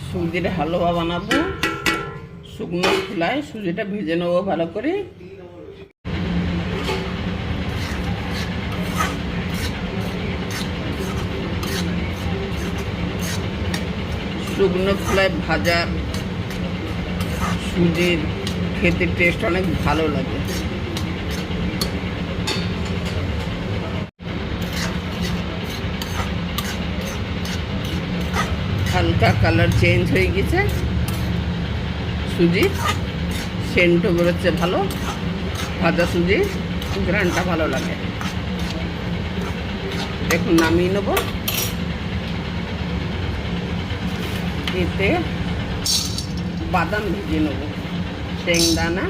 সুজির হালুয়া বানাবো। শুকনো খোলায় সুজিটা ভেজে নেবো ভালো করে। শুকনো খোলায় ভাজা সুজির খেতে টেস্ট অনেক ভালো লাগে। হালকা কালার চেঞ্জ হয়ে গেছে সুজির, সেন্টও বেরোচ্ছে ভালো। ভাজা সুজির ঘ্রাণটা ভালো লাগে। এখন নামিয়ে নেব। এতে বাদাম ভেজে নেব, শেংদানা,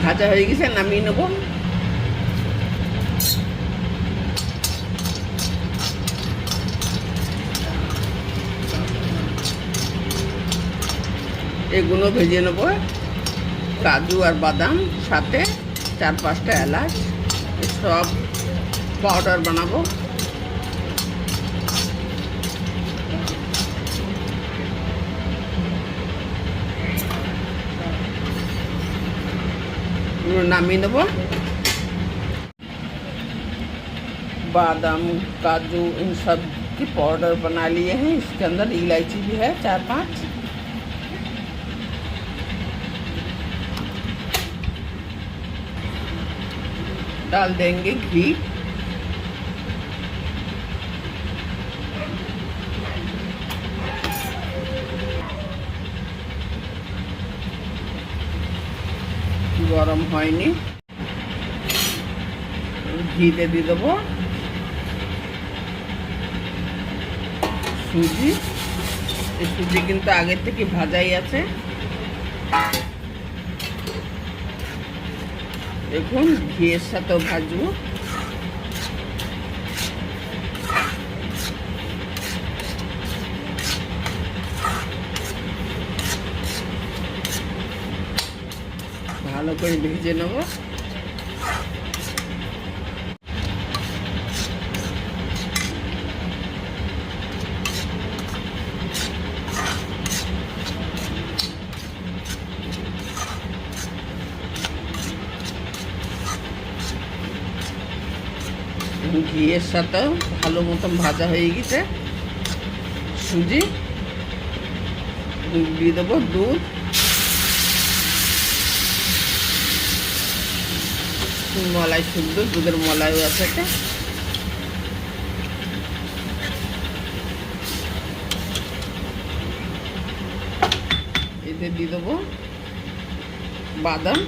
ভাজা হয়ে গেছে, নামিয়ে নেব। এগুলো ভেজে নেব, কাজু আর বাদাম, সাথে 4-5টা এলাচ, সব পাউডার বানাবো। नामिए नेब। बादाम काजू इन सब की पाउडर बना लिए हैं। इसके अंदर इलायची भी है 4-5। डाल देंगे घी, गरम হয়নি, ঘিতে দিয়ে দেবো সুজি। এই সুজি কিন্তু আগের থেকে ভাজাই আছে। দেখুন ঘিয়ের সাথেও ভাজবো। ভালো করে ভেজে নেব। ঘিয়ের সাথে ভালো মতন ভাজা হয়ে গেছে সুজি। দুধ দিয়ে দেবো, দুধ, মলাই শুদ্ধ দুধের মলাইও আছে। এতে দিয়ে দেবো বাদাম,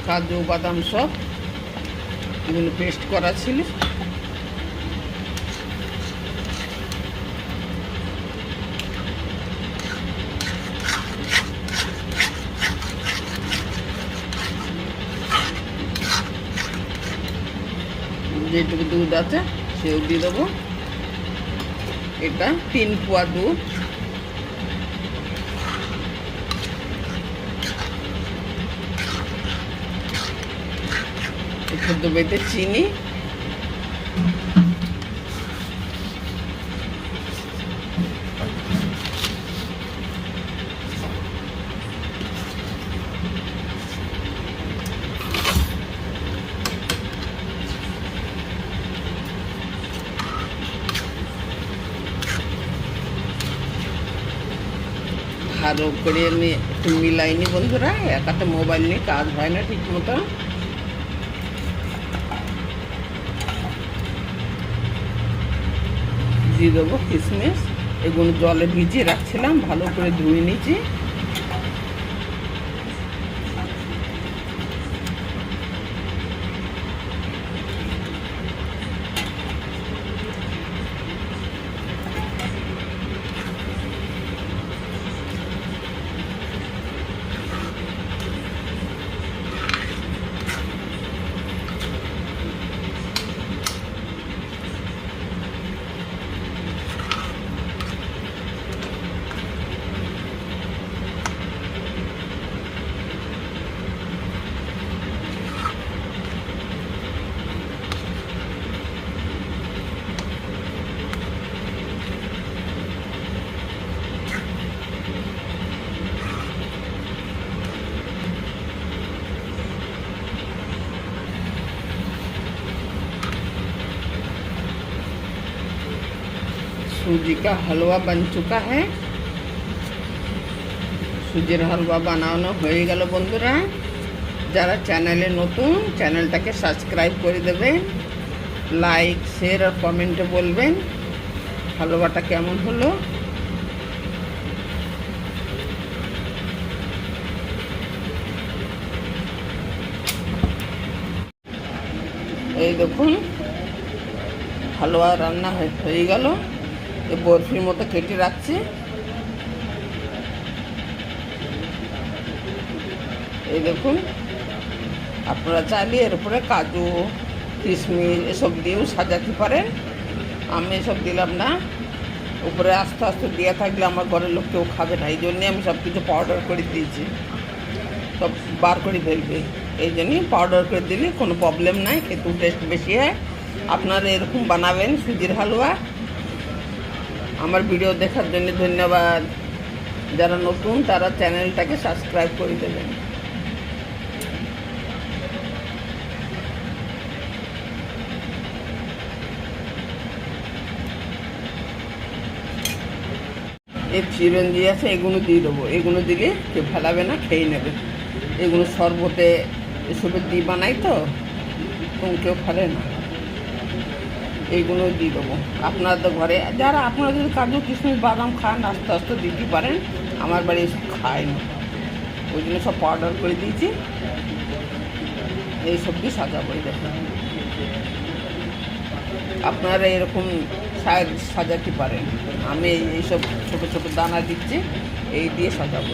কাজু বাদাম সব এগুলো পেস্ট করা ছিল। যেটুকু দুধ আছে সেও দিয়ে দেবো। এটা 3 পোয়া দুধ। একটু দেবো চিনি, ভালো করে আমি একটু মিলাইনি বন্ধুরা, একাতে মোবাইল নিয়ে কাজ হয় না ঠিক মতো। দিয়ে দেবো কিশমিশ। এগুলো জলে ভিজিয়ে রাখছিলাম, ভালো করে ধুয়ে নিয়েছি। सूजी का हलवा बन चुका है। সুজির হালুয়া বানানো হয়ে গেল বন্ধুরা। যারা চ্যানেলে নতুন, চ্যানেলটাকে সাবস্ক্রাইব করে দেবেন, লাইক শেয়ার আর কমেন্টে বলবেন হালুয়াটা কেমন হলো। এই দেখুন হালুয়া রান্না হয়ে গেল। এই বরফির মতো কেটে রাখছি। এই দেখুন, আপনারা চাইলে এর উপরে কাজু কিশমিশ এসব দিয়েও সাজাতে পারেন। আমি এসব দিলাম না, উপরে আস্তে আস্তে দেওয়া থাকলে আমার ঘরের লোক কেউ খাবে না, এই জন্যে আমি সব কিছু পাউডার করে দিয়েছি, সব বার করে ফেলবে। এই জন্যই পাউডার করে দিলে কোনো প্রবলেম নাই, খেতেও টেস্ট বেশি হয়। আপনারা এরকম বানাবেন সুজির হালুয়া। আমার ভিডিও দেখার জন্য ধন্যবাদ। যারা নতুন তারা চ্যানেলটাকে সাবস্ক্রাইব করে দেবেন। এই চিরঞ্জি আছে, এগুলো দিয়ে দেবো। এগুলো দিলে কেউ ফেলাবে না, খেয়ে নেবে। এগুলো শরবতে এসবের দিয়ে বানাই তো, কেউ ফেলে না। এইগুলো দিয়ে দেবো। আপনাদের ঘরে যারা আপনারা যদি কাজু কিশমিশ বাদাম খান আস্তে আস্তে দিতে পারেন। আমার বাড়ি এসব খায় না, ওই জন্য সব পাউডার করে দিয়েছি। এই সব দিয়ে সাজাবো। দেখুন আপনারা এরকম সাজাতে পারেন। আমি এইসব ছোটো ছোটো দানা দিচ্ছি, এই দিয়ে সাজাবো।